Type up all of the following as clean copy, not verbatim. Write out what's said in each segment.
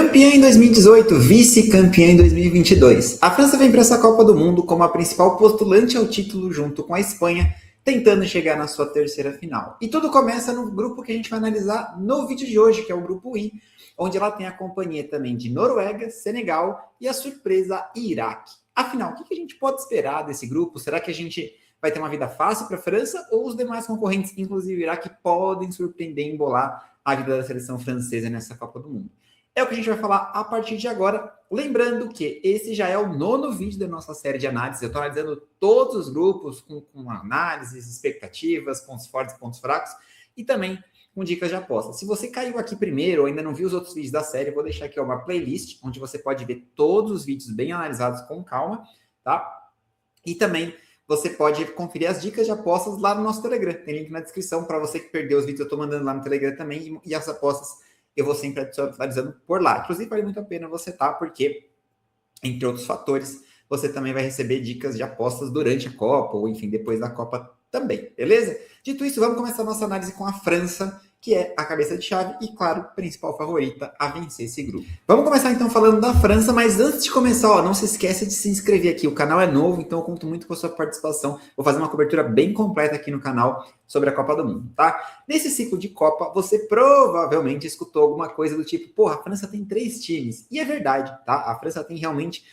Campeã em 2018, vice-campeã em 2022. A França vem para essa Copa do Mundo como a principal postulante ao título junto com a Espanha, tentando chegar na sua terceira final. E tudo começa no grupo que a gente vai analisar no vídeo de hoje, que é o grupo I, onde ela tem a companhia também de Noruega, Senegal e a surpresa Iraque. Afinal, o que a gente pode esperar desse grupo? Será que a gente vai ter uma vida fácil para a França ou os demais concorrentes, inclusive o Iraque, podem surpreender e embolar a vida da seleção francesa nessa Copa do Mundo? É o que a gente vai falar a partir de agora. Lembrando que esse já é o 9º vídeo da nossa série de análise. Eu estou analisando todos os grupos com análises, expectativas, pontos fortes e pontos fracos, e também com dicas de aposta. Se você caiu aqui primeiro ou ainda não viu os outros vídeos da série, eu vou deixar aqui uma playlist onde você pode ver todos os vídeos bem analisados com calma, tá? E também você pode conferir as dicas de apostas lá no nosso Telegram. Tem link na descrição para você que perdeu os vídeos. Eu estou mandando lá no Telegram também, e as apostas eu vou sempre atualizando por lá. Inclusive, vale muito a pena você porque, entre outros fatores, você também vai receber dicas de apostas durante a Copa, ou enfim, depois da Copa também, beleza? Dito isso, vamos começar a nossa análise com a França, que é a cabeça de chave e, claro, principal favorita a vencer esse grupo. Vamos começar então falando da França, mas antes de começar, não se esqueça de se inscrever aqui. O canal é novo, então eu conto muito com a sua participação. Vou fazer uma cobertura bem completa aqui no canal sobre a Copa do Mundo, tá? Nesse ciclo de Copa, você provavelmente escutou alguma coisa do tipo, porra, a França tem 3 times. E é verdade, tá? A França tem realmente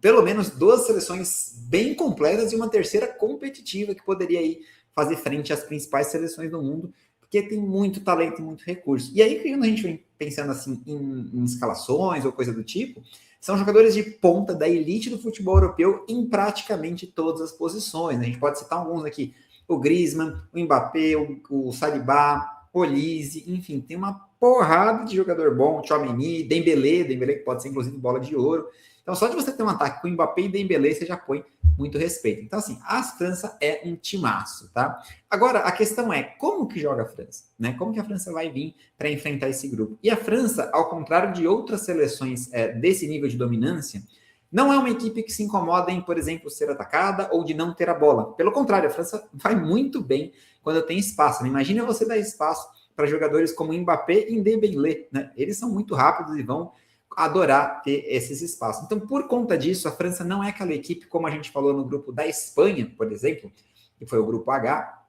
pelo menos 2 seleções bem completas e uma terceira competitiva que poderia aí fazer frente às principais seleções do mundo, porque tem muito talento e muito recurso. E aí, quando a gente vem pensando assim em escalações ou coisa do tipo, são jogadores de ponta da elite do futebol europeu em praticamente todas as posições. A gente pode citar alguns aqui, o Griezmann, o Mbappé, o Saliba, o Olise, enfim, tem uma porrada de jogador bom, Tchouaméni, Dembélé que pode ser inclusive bola de ouro. Então, só de você ter um ataque com Mbappé e Dembélé, você já põe muito respeito. Então, assim, a França é um timaço, tá? Agora, a questão é, como que joga a França? Né? Como que a França vai vir para enfrentar esse grupo? E a França, ao contrário de outras seleções desse nível de dominância, não é uma equipe que se incomoda em, por exemplo, ser atacada ou de não ter a bola. Pelo contrário, a França vai muito bem quando tem espaço. Né? Imagina você dar espaço para jogadores como Mbappé e Dembélé, né? Eles são muito rápidos e vão adorar ter esses espaços. Então, por conta disso, a França não é aquela equipe, como a gente falou no grupo da Espanha, por exemplo, que foi o grupo H,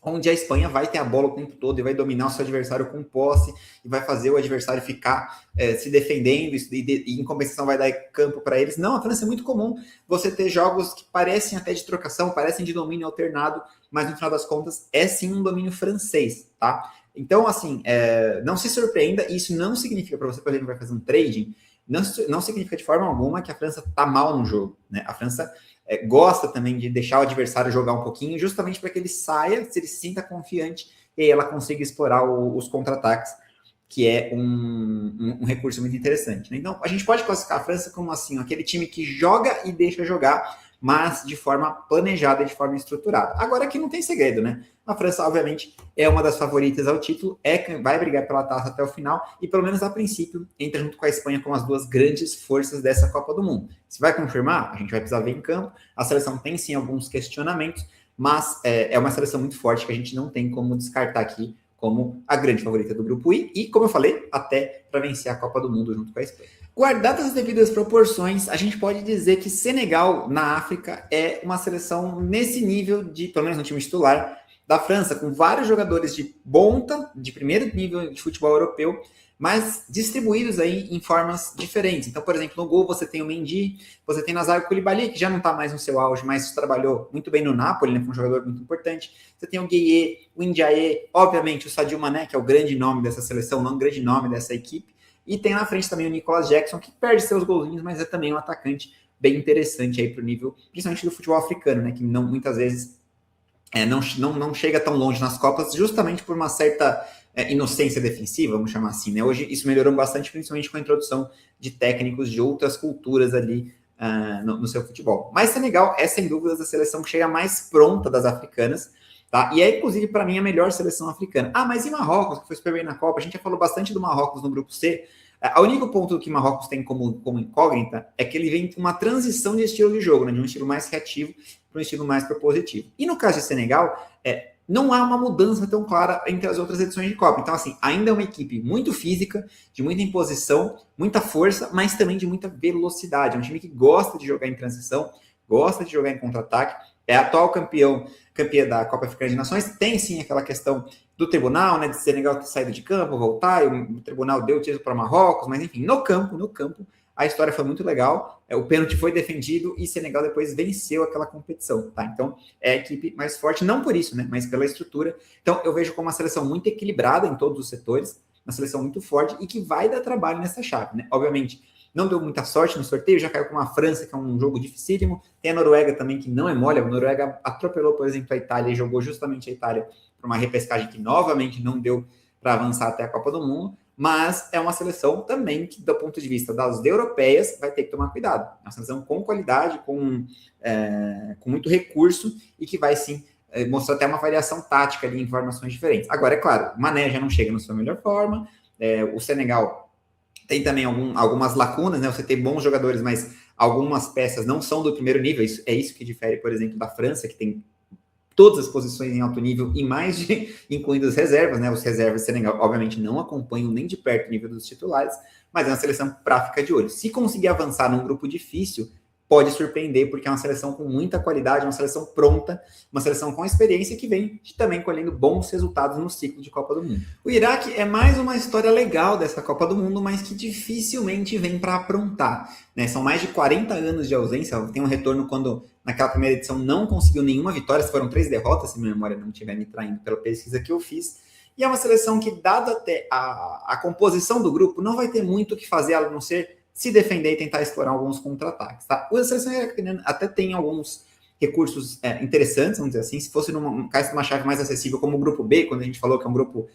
onde a Espanha vai ter a bola o tempo todo e vai dominar o seu adversário com posse e vai fazer o adversário ficar se defendendo e em compensação vai dar campo para eles. Não, a França é muito comum você ter jogos que parecem até de trocação, parecem de domínio alternado, mas no final das contas é sim um domínio francês, tá? Então, assim, não se surpreenda, isso não significa, para você, por exemplo, vai fazer um trading, não significa de forma alguma que a França tá mal no jogo, né? A França gosta também de deixar o adversário jogar um pouquinho, justamente para que ele saia, se ele se sinta confiante, e aí ela consiga explorar os contra-ataques, que é um recurso muito interessante. Né? Então, a gente pode classificar a França como assim, aquele time que joga e deixa jogar, mas de forma planejada, de forma estruturada. Agora aqui não tem segredo, né? A França, obviamente, é uma das favoritas ao título, vai brigar pela taça até o final, e pelo menos a princípio, entra junto com a Espanha como as 2 grandes forças dessa Copa do Mundo. Se vai confirmar, a gente vai precisar ver em campo. A seleção tem sim alguns questionamentos, mas é uma seleção muito forte que a gente não tem como descartar aqui como a grande favorita do grupo I, e, como eu falei, até para vencer a Copa do Mundo junto com a Espanha. Guardadas as devidas proporções, a gente pode dizer que Senegal, na África, é uma seleção nesse nível, pelo menos no time titular, da França, com vários jogadores de ponta, de primeiro nível de futebol europeu, mas distribuídos aí em formas diferentes. Então, por exemplo, no gol você tem o Mendy, você tem Nazário Coulibaly, que já não está mais no seu auge, mas trabalhou muito bem no Napoli, né, foi um jogador muito importante. Você tem o Gueye, o Ndiaye, obviamente o Sadio Mané, que é o grande nome dessa seleção, não o grande nome dessa equipe. E tem na frente também o Nicolas Jackson, que perde seus golzinhos, mas é também um atacante bem interessante aí para o nível, principalmente do futebol africano, né, que não, muitas vezes não chega tão longe nas Copas, justamente por uma certa inocência defensiva, vamos chamar assim, né? Hoje isso melhorou bastante, principalmente com a introdução de técnicos de outras culturas ali no seu futebol. Mas Senegal é, sem dúvidas, a seleção que chega mais pronta das africanas, tá? E é, inclusive, para mim, a melhor seleção africana. Mas e Marrocos, que foi super bem na Copa? A gente já falou bastante do Marrocos no grupo C. O único ponto que Marrocos tem como incógnita é que ele vem com uma transição de estilo de jogo, né? De um estilo mais reativo para um estilo mais propositivo. E no caso de Senegal, não há uma mudança tão clara entre as outras edições de Copa. Então, assim, ainda é uma equipe muito física, de muita imposição, muita força, mas também de muita velocidade. É um time que gosta de jogar em transição, gosta de jogar em contra-ataque, é atual campeã da Copa Africana de Nações, tem sim aquela questão do tribunal, né, de Senegal ter saído de campo, voltar, e o tribunal deu o título para Marrocos, mas enfim, no campo, a história foi muito legal, o pênalti foi defendido e Senegal depois venceu aquela competição, tá? Então, é a equipe mais forte, não por isso, né, mas pela estrutura. Então, eu vejo como uma seleção muito equilibrada em todos os setores, uma seleção muito forte e que vai dar trabalho nessa chave, né? Obviamente, não deu muita sorte no sorteio, já caiu com a França, que é um jogo dificílimo, tem a Noruega também, que não é mole, a Noruega atropelou, por exemplo, a Itália e jogou justamente a Itália para uma repescagem que novamente não deu para avançar até a Copa do Mundo, mas é uma seleção também que, do ponto de vista das europeias, vai ter que tomar cuidado. É uma seleção com qualidade, com muito recurso e que vai sim mostrar até uma variação tática ali em formações diferentes. Agora, é claro, o Mané já não chega na sua melhor forma, o Senegal tem também algumas lacunas, né? Você tem bons jogadores, mas algumas peças não são do primeiro nível. É isso que difere, por exemplo, da França, que tem todas as posições em alto nível e mais incluindo as reservas, né? Os reservas do Senegal, obviamente, não acompanham nem de perto o nível dos titulares, mas é uma seleção para ficar de olho. Se conseguir avançar num grupo difícil, pode surpreender, porque é uma seleção com muita qualidade, uma seleção pronta, uma seleção com experiência que vem também colhendo bons resultados no ciclo de Copa do Mundo. O Iraque é mais uma história legal dessa Copa do Mundo, mas que dificilmente vem para aprontar, né? São mais de 40 anos de ausência, tem um retorno quando naquela primeira edição não conseguiu nenhuma vitória, foram 3 derrotas, se minha memória não estiver me traindo pela pesquisa que eu fiz, e é uma seleção que, dada até a composição do grupo, não vai ter muito o que fazer, a não ser se defender e tentar explorar alguns contra-ataques, tá? A seleção iraquiana até tem alguns recursos interessantes, vamos dizer assim, se fosse caso de uma chave mais acessível, como o grupo B, quando a gente falou que é um grupo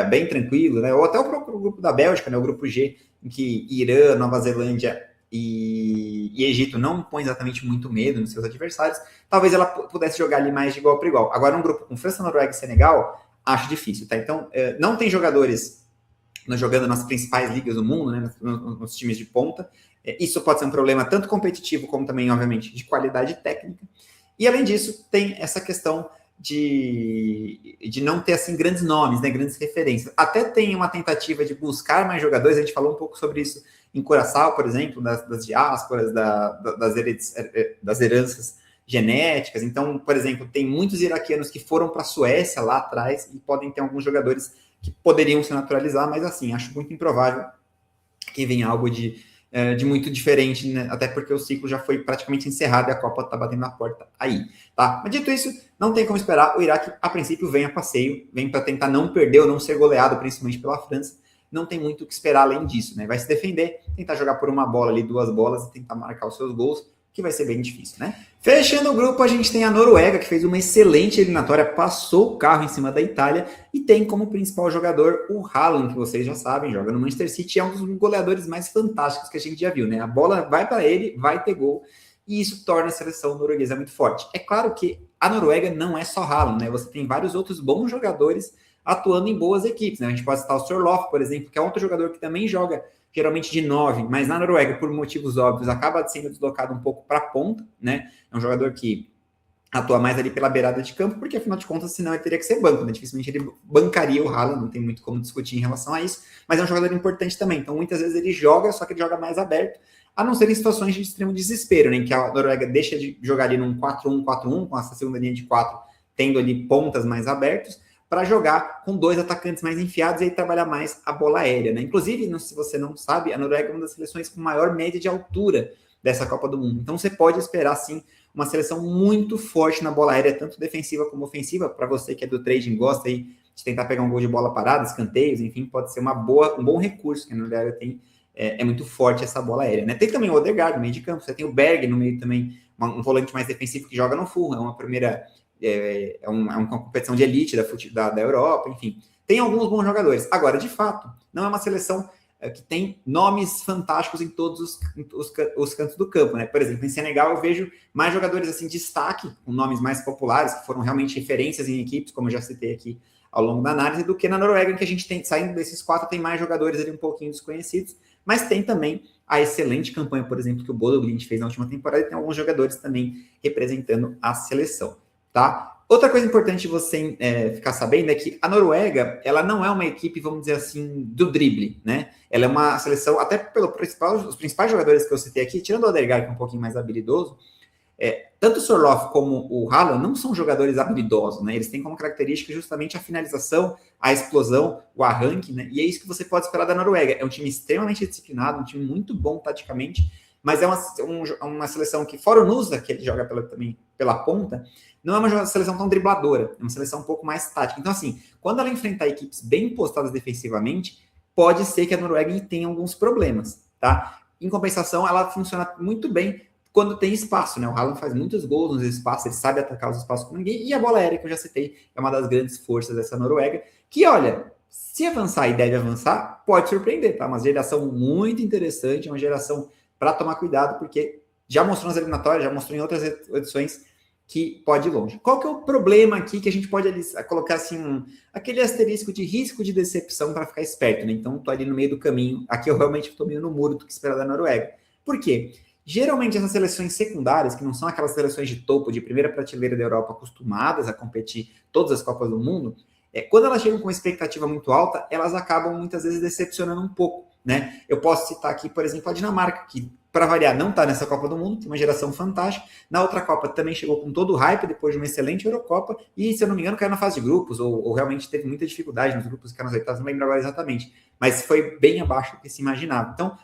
bem tranquilo, né? Ou até o próprio grupo da Bélgica, né? O grupo G, em que Irã, Nova Zelândia e Egito não põe exatamente muito medo nos seus adversários, talvez ela pudesse jogar ali mais de igual para igual. Agora, um grupo com França, Noruega e Senegal, acho difícil, tá? Então, não tem jogadores jogando nas principais ligas do mundo, né, nos times de ponta. Isso pode ser um problema tanto competitivo como também, obviamente, de qualidade técnica. E, além disso, tem essa questão de não ter assim grandes nomes, né, grandes referências. Até tem uma tentativa de buscar mais jogadores, a gente falou um pouco sobre isso em Curaçao, por exemplo, das diásporas, das heranças genéticas. Então, por exemplo, tem muitos iraquianos que foram para a Suécia lá atrás e podem ter alguns jogadores que poderiam se naturalizar, mas assim, acho muito improvável que venha algo de muito diferente, né? Até porque o ciclo já foi praticamente encerrado e a Copa está batendo na porta aí, tá? Mas dito isso, não tem como esperar, o Iraque, a princípio, vem a passeio, vem para tentar não perder ou não ser goleado, principalmente pela França, não tem muito o que esperar além disso, né? Vai se defender, tentar jogar por uma bola ali, 2 bolas, e tentar marcar os seus gols, que vai ser bem difícil, né? Fechando o grupo, a gente tem a Noruega, que fez uma excelente eliminatória, passou o carro em cima da Itália e tem como principal jogador o Haaland, que vocês já sabem, joga no Manchester City, é um dos goleadores mais fantásticos que a gente já viu, né? A bola vai para ele, vai ter gol, e isso torna a seleção norueguesa muito forte. É claro que a Noruega não é só Haaland, né? Você tem vários outros bons jogadores atuando em boas equipes, né? A gente pode citar o Sorloth, por exemplo, que é outro jogador que também joga geralmente de 9, mas na Noruega, por motivos óbvios, acaba sendo deslocado um pouco para a ponta, né? É um jogador que atua mais ali pela beirada de campo, porque afinal de contas, senão ele teria que ser banco, né? Dificilmente ele bancaria o Haaland, não tem muito como discutir em relação a isso, mas é um jogador importante também. Então, muitas vezes ele joga, só que ele joga mais aberto, a não ser em situações de extremo desespero, né? Em que a Noruega deixa de jogar ali num 4-1-4-1, com essa segunda linha de 4, tendo ali pontas mais abertos, para jogar com 2 atacantes mais enfiados e aí trabalhar mais a bola aérea, né? Inclusive, se você não sabe, a Noruega é uma das seleções com maior média de altura dessa Copa do Mundo. Então, você pode esperar, sim, uma seleção muito forte na bola aérea, tanto defensiva como ofensiva. Para você que é do trading, gosta aí de tentar pegar um gol de bola parada, escanteios, enfim, pode ser um bom recurso que a Noruega tem. É muito forte essa bola aérea, né? Tem também o Odegaard no meio de campo, você tem o Berg no meio também, um volante mais defensivo que joga no Fulham, é uma primeira... uma competição de elite da Europa, enfim. Tem alguns bons jogadores. Agora, de fato, não é uma seleção que tem nomes fantásticos em todos os cantos do campo, né? Por exemplo, em Senegal eu vejo mais jogadores assim de destaque, com nomes mais populares, que foram realmente referências em equipes, como eu já citei aqui ao longo da análise, do que na Noruega, em que a gente tem, saindo desses 4, tem mais jogadores ali um pouquinho desconhecidos, mas tem também a excelente campanha, por exemplo, que o Bodo Glimt fez na última temporada, e tem alguns jogadores também representando a seleção. Tá? Outra coisa importante você ficar sabendo é que a Noruega, ela não é uma equipe, vamos dizer assim, do drible, né? Ela é uma seleção, até os principais jogadores que eu citei aqui, tirando o Odegaard, que é um pouquinho mais habilidoso, tanto o Sorloth como o Haaland não são jogadores habilidosos, né? Eles têm como característica justamente a finalização, a explosão, o arranque, né? E é isso que você pode esperar da Noruega. É um time extremamente disciplinado, um time muito bom taticamente, mas é uma seleção que, fora o Nusa, que ele joga também pela ponta, não é uma seleção tão dribladora, é uma seleção um pouco mais tática. Então, assim, quando ela enfrentar equipes bem postadas defensivamente, pode ser que a Noruega tenha alguns problemas, tá? Em compensação, ela funciona muito bem quando tem espaço, né? O Haaland faz muitos gols nos espaços, ele sabe atacar os espaços com ninguém, e a bola aérea, que eu já citei, é uma das grandes forças dessa Noruega, que, olha, se avançar e deve avançar, pode surpreender, tá? Uma geração muito interessante, uma geração para tomar cuidado, porque já mostrou nas eliminatórias, já mostrou em outras edições que pode ir longe. Qual que é o problema aqui que a gente pode colocar assim, aquele asterisco de risco de decepção para ficar esperto, né? Então, tô ali no meio do caminho, aqui eu realmente estou meio no muro do que esperar da Noruega. Por quê? Geralmente essas seleções secundárias, que não são aquelas seleções de topo, de primeira prateleira da Europa, acostumadas a competir todas as Copas do Mundo, quando elas chegam com uma expectativa muito alta, elas acabam muitas vezes decepcionando um pouco, né? Eu posso citar aqui, por exemplo, a Dinamarca, que, para variar, não está nessa Copa do Mundo, tem uma geração fantástica. Na outra Copa também chegou com todo o hype, depois de uma excelente Eurocopa, e, se eu não me engano, caiu na fase de grupos, ou realmente teve muita dificuldade nos grupos, que nas oitavas, não lembro agora exatamente, mas foi bem abaixo do que se imaginava. Então,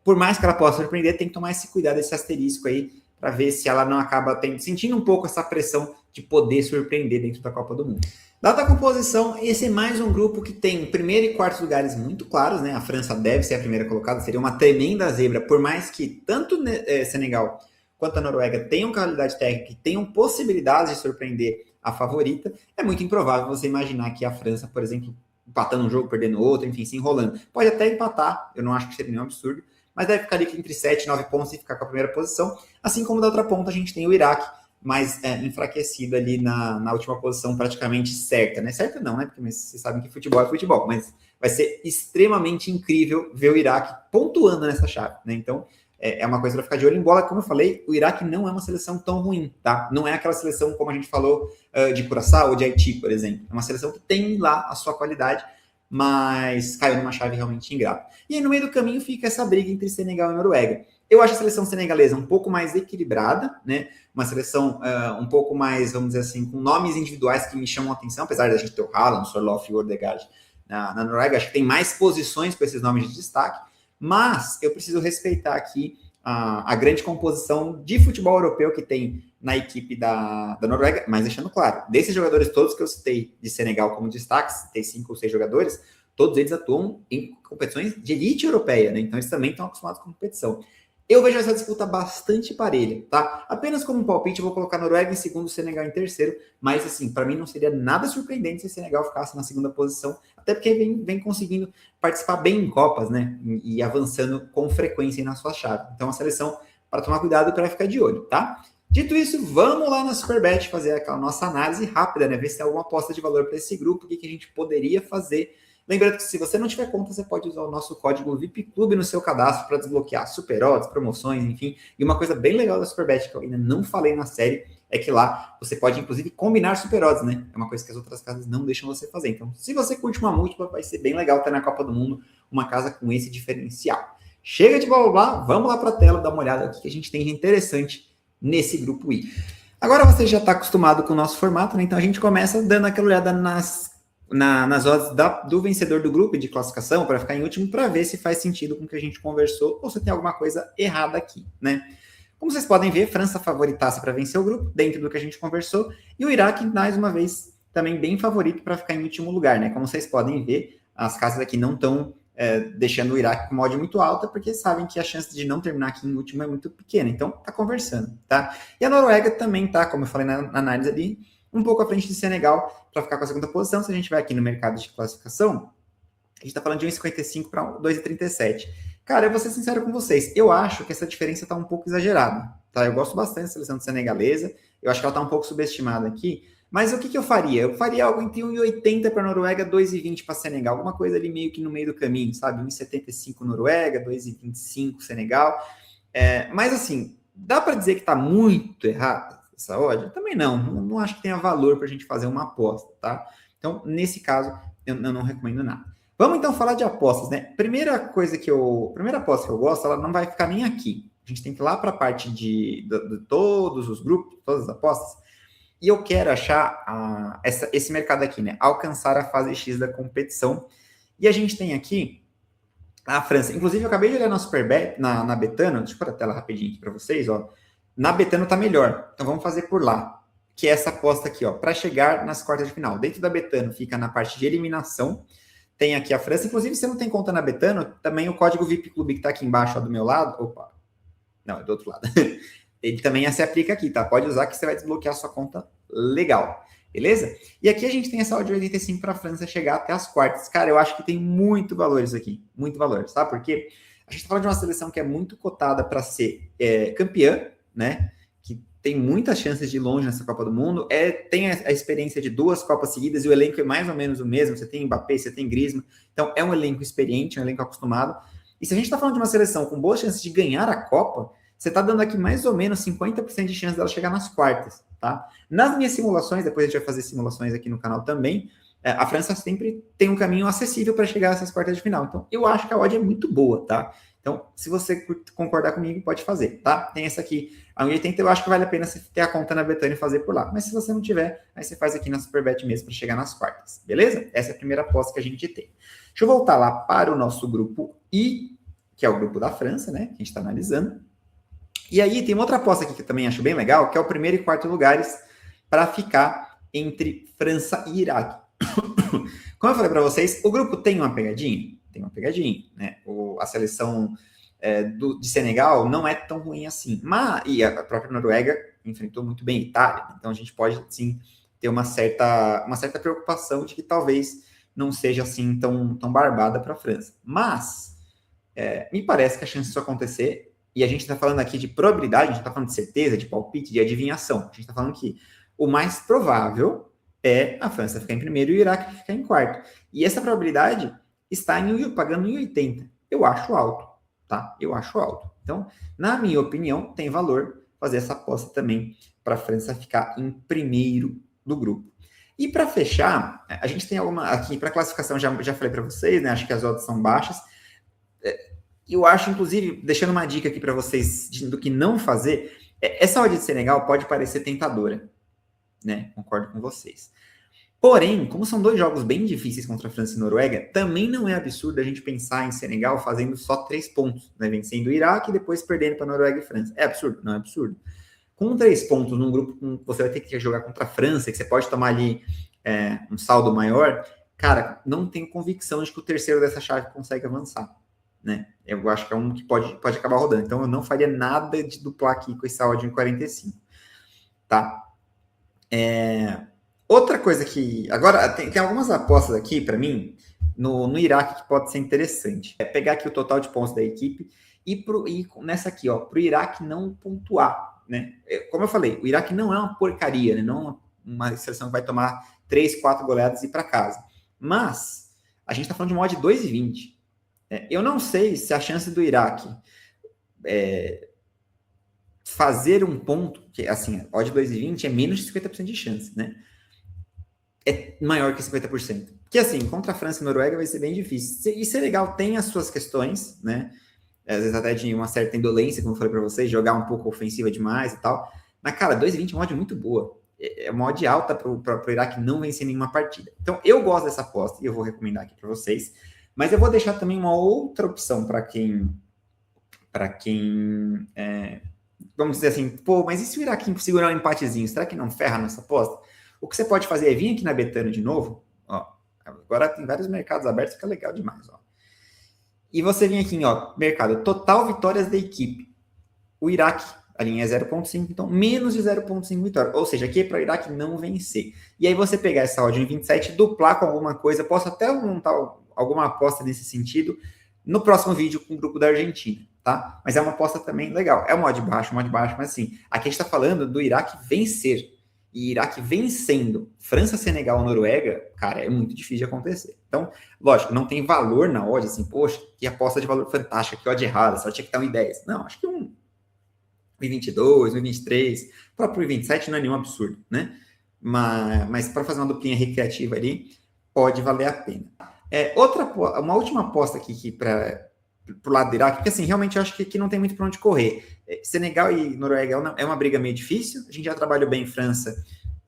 por mais que ela possa surpreender, tem que tomar esse cuidado, esse asterisco aí, para ver se ela não acaba sentindo um pouco essa pressão de poder surpreender dentro da Copa do Mundo. Dada a composição, esse é mais um grupo que tem primeiro e quarto lugares muito claros, né? A França deve ser a primeira colocada, seria uma tremenda zebra, por mais que tanto Senegal quanto a Noruega tenham qualidade técnica e tenham possibilidades de surpreender a favorita, é muito improvável você imaginar que a França, por exemplo, empatando um jogo, perdendo outro, enfim, se enrolando. Pode até empatar, eu não acho que seria nenhum absurdo, mas deve ficar ali entre 7 e 9 pontos e ficar com a primeira posição. Assim como da outra ponta a gente tem o Iraque, mais enfraquecido ali na última posição praticamente certa, né? Certa não, né? Porque vocês sabem que futebol é futebol, mas vai ser extremamente incrível ver o Iraque pontuando nessa chave, né? Então, é uma coisa para ficar de olho. Embora, como eu falei, o Iraque não é uma seleção tão ruim, tá? Não é aquela seleção, como a gente falou, de Curaçao ou de Haiti, por exemplo. É uma seleção que tem lá a sua qualidade, mas caiu numa chave realmente ingrata. E aí, no meio do caminho, fica essa briga entre Senegal e Noruega. Eu acho a seleção senegalesa um pouco mais equilibrada, né? Uma seleção um pouco mais, vamos dizer assim, com nomes individuais que me chamam a atenção, apesar da gente ter o Haaland, o Sorloth e o Odegaard na Noruega. Acho que tem mais posições com esses nomes de destaque, mas eu preciso respeitar aqui a grande composição de futebol europeu que tem na equipe da Noruega, mas deixando claro, desses jogadores todos que eu citei de Senegal como destaques, tem 5 ou 6 jogadores, todos eles atuam em competições de elite europeia, né? Então eles também estão acostumados com competição. Eu vejo essa disputa bastante parelha, tá? Apenas como um palpite, eu vou colocar a Noruega em segundo, Senegal em terceiro, mas assim, para mim não seria nada surpreendente se o Senegal ficasse na segunda posição, até porque vem conseguindo participar bem em Copas, né? E avançando com frequência na sua chave. Então, a seleção, para tomar cuidado e para ficar de olho, tá? Dito isso, vamos lá na Superbet fazer aquela nossa análise rápida, né? Ver se tem alguma aposta de valor para esse grupo, o que a gente poderia fazer. Lembrando que se você não tiver conta, você pode usar o nosso código VIP Clube no seu cadastro para desbloquear super odds, promoções, enfim. E uma coisa bem legal da Superbet, que eu ainda não falei na série, é que lá você pode, inclusive, combinar super odds, né? É uma coisa que as outras casas não deixam você fazer. Então, se você curte uma múltipla, vai ser bem legal ter na Copa do Mundo uma casa com esse diferencial. Chega de blá blá blá, vamos lá para a tela dar uma olhada aqui que a gente tem de interessante nesse grupo I. Agora você já está acostumado com o nosso formato, né? Então a gente começa dando aquela olhada nas odds do vencedor do grupo de classificação para ficar em último, para ver se faz sentido com o que a gente conversou ou se tem alguma coisa errada aqui, né? Como vocês podem ver, França favoritaça para vencer o grupo, dentro do que a gente conversou, e o Iraque, mais uma vez, também bem favorito para ficar em último lugar, né? Como vocês podem ver, as casas aqui não estão deixando o Iraque com uma odd muito alta, porque sabem que a chance de não terminar aqui em último é muito pequena, então tá conversando, tá? E a Noruega também tá, como eu falei na análise ali, um pouco à frente de Senegal para ficar com a segunda posição. Se a gente vai aqui no mercado de classificação, a gente está falando de 1,55 para 2,37. Cara, eu vou ser sincero com vocês, eu acho que essa diferença está um pouco exagerada, tá? Eu gosto bastante da seleção senegalesa, eu acho que ela está um pouco subestimada aqui, mas o que eu faria? Eu faria algo entre 1,80 para a Noruega, 2,20 para Senegal, alguma coisa ali meio que no meio do caminho, sabe? 1,75 Noruega, 2,25 Senegal, mas assim, dá para dizer que está muito errado? essa odd? Também não acho que tenha valor para a gente fazer uma aposta, tá? Então, nesse caso, eu não recomendo nada. Vamos então falar de apostas, né? Primeira aposta que eu gosto, ela não vai ficar nem aqui. A gente tem que ir lá para a parte de todos os grupos, todas as apostas, e eu quero achar esse mercado aqui, né? Alcançar a fase X da competição. E a gente tem aqui a França. Inclusive, eu acabei de olhar na Superbet, na Betano, deixa eu pôr a tela rapidinho aqui para vocês, ó. Na Betano tá melhor, então vamos fazer por lá, que é essa aposta aqui, ó, para chegar nas quartas de final. Dentro da Betano fica na parte de eliminação, tem aqui a França. Inclusive, se você não tem conta na Betano, também o código VIP Clube que tá aqui embaixo, ó, do meu lado, opa, não, é do outro lado. Ele também se aplica aqui, tá? Pode usar que você vai desbloquear a sua conta legal, beleza? E aqui a gente tem essa odd de 85 para a França chegar até as quartas. Cara, eu acho que tem muito valor isso aqui, muito valor, sabe? Porque a gente tá falando de uma seleção que é muito cotada para ser campeã, né? Que tem muitas chances de ir longe nessa Copa do Mundo. Tem a experiência de 2 Copas seguidas e o elenco é mais ou menos o mesmo. Você tem Mbappé, você tem Griezmann. Então é um elenco experiente, um elenco acostumado. E se a gente está falando de uma seleção com boas chances de ganhar a Copa, você está dando aqui mais ou menos 50% de chance dela chegar nas quartas, tá? Nas minhas simulações, depois a gente vai fazer simulações aqui no canal também, a França sempre tem um caminho acessível para chegar a essas quartas de final. Então, eu acho que a odd é muito boa, tá? Então, se você concordar comigo, pode fazer, tá? Tem essa aqui, a 1,80, eu acho que vale a pena você ter a conta na Betano e fazer por lá. Mas se você não tiver, aí você faz aqui na Superbet mesmo para chegar nas quartas, beleza? Essa é a primeira aposta que a gente tem. Deixa eu voltar lá para o nosso grupo I, que é o grupo da França, né? Que a gente está analisando. E aí tem uma outra aposta aqui que eu também acho bem legal, que é o primeiro e quarto lugares para ficar entre França e Iraque. Como eu falei para vocês, o grupo tem uma pegadinha? Tem uma pegadinha, né? A seleção de Senegal não é tão ruim assim. E a própria Noruega enfrentou muito bem a Itália. Então a gente pode, sim, ter uma certa preocupação de que talvez não seja assim tão barbada para a França. Mas me parece que a chance disso acontecer, e a gente está falando aqui de probabilidade, a gente está falando de certeza, de palpite, de adivinhação. A gente está falando que o mais provável é a França ficar em primeiro e o Iraque ficar em quarto. E essa probabilidade está pagando em 80. Eu acho alto, tá? Eu acho alto. Então, na minha opinião, tem valor fazer essa aposta também para a França ficar em primeiro do grupo. E para fechar, a gente tem alguma aqui para classificação, já falei para vocês, né? Acho que as odds são baixas. Eu acho, inclusive, deixando uma dica aqui para vocês do que não fazer, essa odd de Senegal pode parecer tentadora, né? Concordo com vocês. Porém, como são 2 jogos bem difíceis contra a França e Noruega, também não é absurdo a gente pensar em Senegal fazendo só 3 pontos, né? Vencendo o Iraque e depois perdendo para Noruega e França. É absurdo? Não é absurdo. Com 3 pontos num grupo, você vai ter que jogar contra a França, que você pode tomar ali um saldo maior, cara, não tenho convicção de que o terceiro dessa chave consegue avançar, né? Eu acho que é um que pode acabar rodando. Então, eu não faria nada de duplar aqui com esse áudio em 45, tá? Outra coisa que... Agora, tem algumas apostas aqui, para mim, no Iraque, que pode ser interessante. É pegar aqui o total de pontos da equipe e nessa aqui, ó, para o Iraque não pontuar, né? Como eu falei, o Iraque não é uma porcaria, né? Não é uma seleção que vai tomar 3, 4 goleadas e ir para casa. Mas, a gente está falando de uma odd de 2,20. Eu não sei se a chance do Iraque fazer um ponto, que assim, a odd 2,20 é menos de 50% de chance, né? É maior que 50%. Porque assim, contra a França e a Noruega vai ser bem difícil. E Senegal tem as suas questões, né? Às vezes até de uma certa indolência, como eu falei para vocês, jogar um pouco ofensiva demais e tal. Mas, cara, 2,20 é uma odd muito boa. É uma odd alta para o Iraque não vencer nenhuma partida. Então, eu gosto dessa aposta e eu vou recomendar aqui para vocês. Mas eu vou deixar também uma outra opção para quem vamos dizer assim, pô, mas e se o Iraque segurar um empatezinho, será que não ferra nessa aposta? O que você pode fazer é vir aqui na Betano de novo, ó, agora tem vários mercados abertos, fica legal demais, ó. E você vem aqui, ó, mercado, total vitórias da equipe. O Iraque, a linha é 0,5, então menos de 0,5 vitória. Ou seja, aqui é para o Iraque não vencer. E aí você pegar essa odd em 27, duplar com alguma coisa, posso até montar alguma aposta nesse sentido no próximo vídeo com o grupo da Argentina, tá? Mas é uma aposta também legal. É uma odd baixa, mas assim, aqui a gente está falando do Iraque vencer. E Iraque vencendo França, Senegal, Noruega, cara, é muito difícil de acontecer. Então, lógico, não tem valor na odd, assim, poxa, que aposta de valor fantástica, que odd errada, só tinha que estar 1,10. Não, acho que 2022, 2023, o próprio 2027 não é nenhum absurdo, né? Mas para fazer uma duplinha recreativa ali, pode valer a pena. Uma última aposta aqui para o lado do Iraque, porque assim, realmente eu acho que aqui não tem muito para onde correr. Senegal e Noruega é uma briga meio difícil, a gente já trabalhou bem em França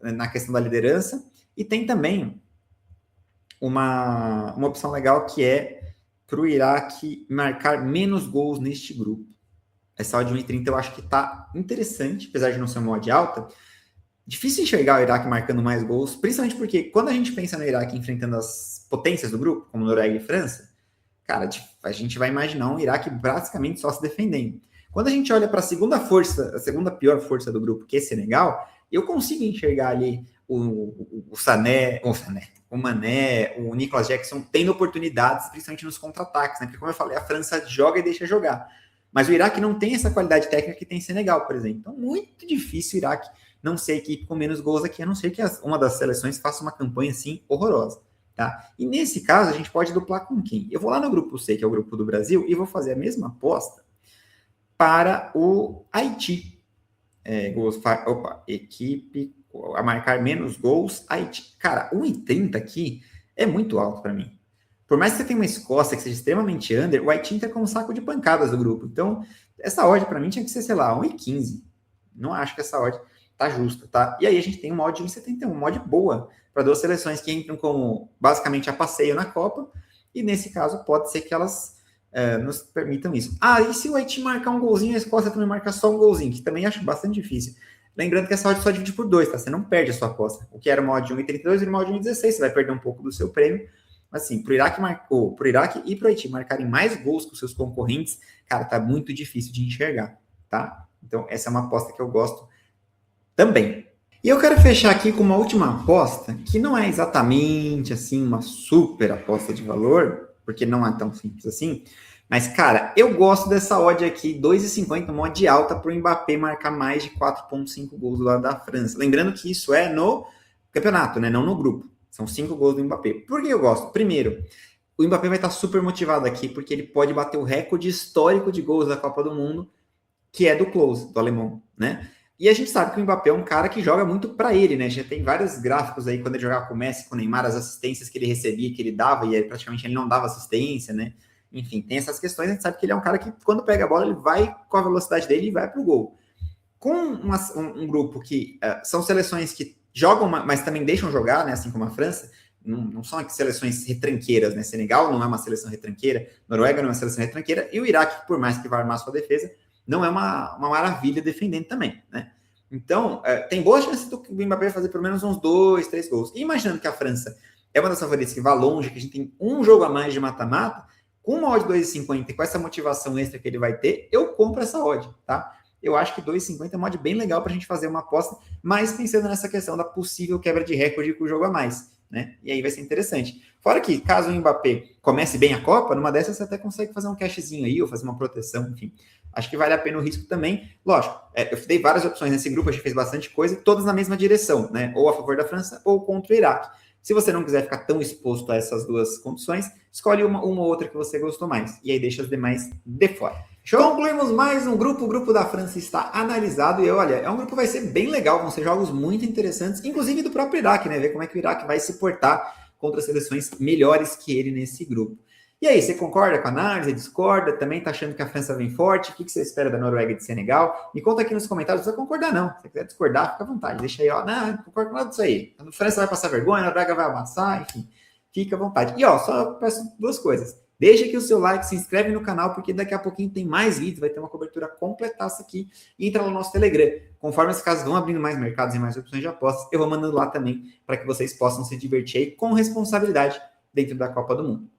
na questão da liderança, e tem também uma opção legal que é para o Iraque marcar menos gols neste grupo. Essa odd 1,30 eu acho que está interessante, apesar de não ser uma odd alta. Difícil enxergar o Iraque marcando mais gols, principalmente porque quando a gente pensa no Iraque enfrentando as potências do grupo, como Noruega e França, cara, a gente vai imaginar um Iraque basicamente só se defendendo. Quando a gente olha para a segunda pior força do grupo, que é Senegal, eu consigo enxergar ali o Mané, o Nicolas Jackson tendo oportunidades, principalmente nos contra-ataques, né? Porque, como eu falei, a França joga e deixa jogar. Mas o Iraque não tem essa qualidade técnica que tem Senegal, por exemplo. Então, muito difícil o Iraque não ser a equipe com menos gols aqui, a não ser que uma das seleções faça uma campanha assim horrorosa. Tá? E nesse caso, a gente pode duplar com quem? Eu vou lá no grupo C, que é o grupo do Brasil, e vou fazer a mesma aposta para o Haiti. Equipe a marcar menos gols, Haiti. Cara, 1,30 aqui é muito alto para mim. Por mais que você tenha uma Escócia que seja extremamente under, o Haiti entra com um saco de pancadas do grupo. Então, essa odd para mim tinha que ser, sei lá, 1,15. Não acho que essa odd tá justa, tá? E aí a gente tem uma odd de 1,71, uma odd boa para duas seleções que entram como basicamente a passeio na Copa, e nesse caso pode ser que elas nos permitam isso. E se o Haiti marcar um golzinho, a Escócia também marca só um golzinho, que também acho bastante difícil. Lembrando que essa odd só divide por 2, tá? Você não perde a sua aposta. O que era uma odd de 1,32 vira uma odd de 1,16, você vai perder um pouco do seu prêmio. Assim, pro Iraque e pro Haiti marcarem mais gols que os seus concorrentes, cara, tá muito difícil de enxergar, tá? Então, essa é uma aposta que eu gosto também. E eu quero fechar aqui com uma última aposta, que não é exatamente, assim, uma super aposta de valor, porque não é tão simples assim, mas, cara, eu gosto dessa odd aqui, 2,50, uma odd alta para o Mbappé marcar mais de 4,5 gols do lado da França. Lembrando que isso é no campeonato, né? Não no grupo. São 5 gols do Mbappé. Por que eu gosto? Primeiro, o Mbappé vai estar super motivado aqui, porque ele pode bater o recorde histórico de gols da Copa do Mundo, que é do Klose, do alemão, né? E a gente sabe que o Mbappé é um cara que joga muito para ele, né? Já tem vários gráficos aí, quando ele jogava com o Messi, com o Neymar, as assistências que ele recebia, que ele dava, e praticamente ele não dava assistência, né? Enfim, tem essas questões, a gente sabe que ele é um cara que, quando pega a bola, ele vai com a velocidade dele e vai pro gol. Com um grupo que são seleções que jogam, mas também deixam jogar, né? Assim como a França, não são seleções retranqueiras, né? Senegal não é uma seleção retranqueira, Noruega não é uma seleção retranqueira, e o Iraque, por mais que vá armar sua defesa, não é uma maravilha defendendo também, né? Então, tem boa chance do Mbappé fazer pelo menos uns 2, 3 gols. E imaginando que a França é uma das favoritas que vai longe, que a gente tem um jogo a mais de mata-mata, com uma odd 2,50 e com essa motivação extra que ele vai ter, eu compro essa odd, tá? Eu acho que 2,50 é uma odd bem legal para a gente fazer uma aposta, mas pensando nessa questão da possível quebra de recorde com o jogo a mais, né? E aí vai ser interessante. Fora que, caso o Mbappé comece bem a Copa, numa dessas você até consegue fazer um cashzinho aí, ou fazer uma proteção, enfim. Acho que vale a pena o risco também. Lógico, eu dei várias opções nesse grupo, a gente fez bastante coisa, todas na mesma direção, né? Ou a favor da França, ou contra o Iraque. Se você não quiser ficar tão exposto a essas duas condições, escolhe uma ou outra que você gostou mais. E aí deixa as demais de fora. Show? Concluímos mais um grupo. O grupo da França está analisado. E olha, é um grupo que vai ser bem legal. Vão ser jogos muito interessantes, inclusive do próprio Iraque, né? Ver como é que o Iraque vai se portar contra seleções melhores que ele nesse grupo. E aí, você concorda com a análise? Discorda? Também tá achando que a França vem forte? O que você espera da Noruega e de Senegal? Me conta aqui nos comentários. Não precisa concordar, não. Se você quiser discordar, fica à vontade. Deixa aí, ó. Não concordo com nada disso aí. A França vai passar vergonha, a Noruega vai amassar, enfim. Fica à vontade. E, ó, só peço duas coisas. Deixa aqui o seu like, se inscreve no canal, porque daqui a pouquinho tem mais vídeos, vai ter uma cobertura completaça aqui. E entra no nosso Telegram. Conforme esses casos vão abrindo mais mercados e mais opções de apostas, eu vou mandando lá também para que vocês possam se divertir aí com responsabilidade dentro da Copa do Mundo.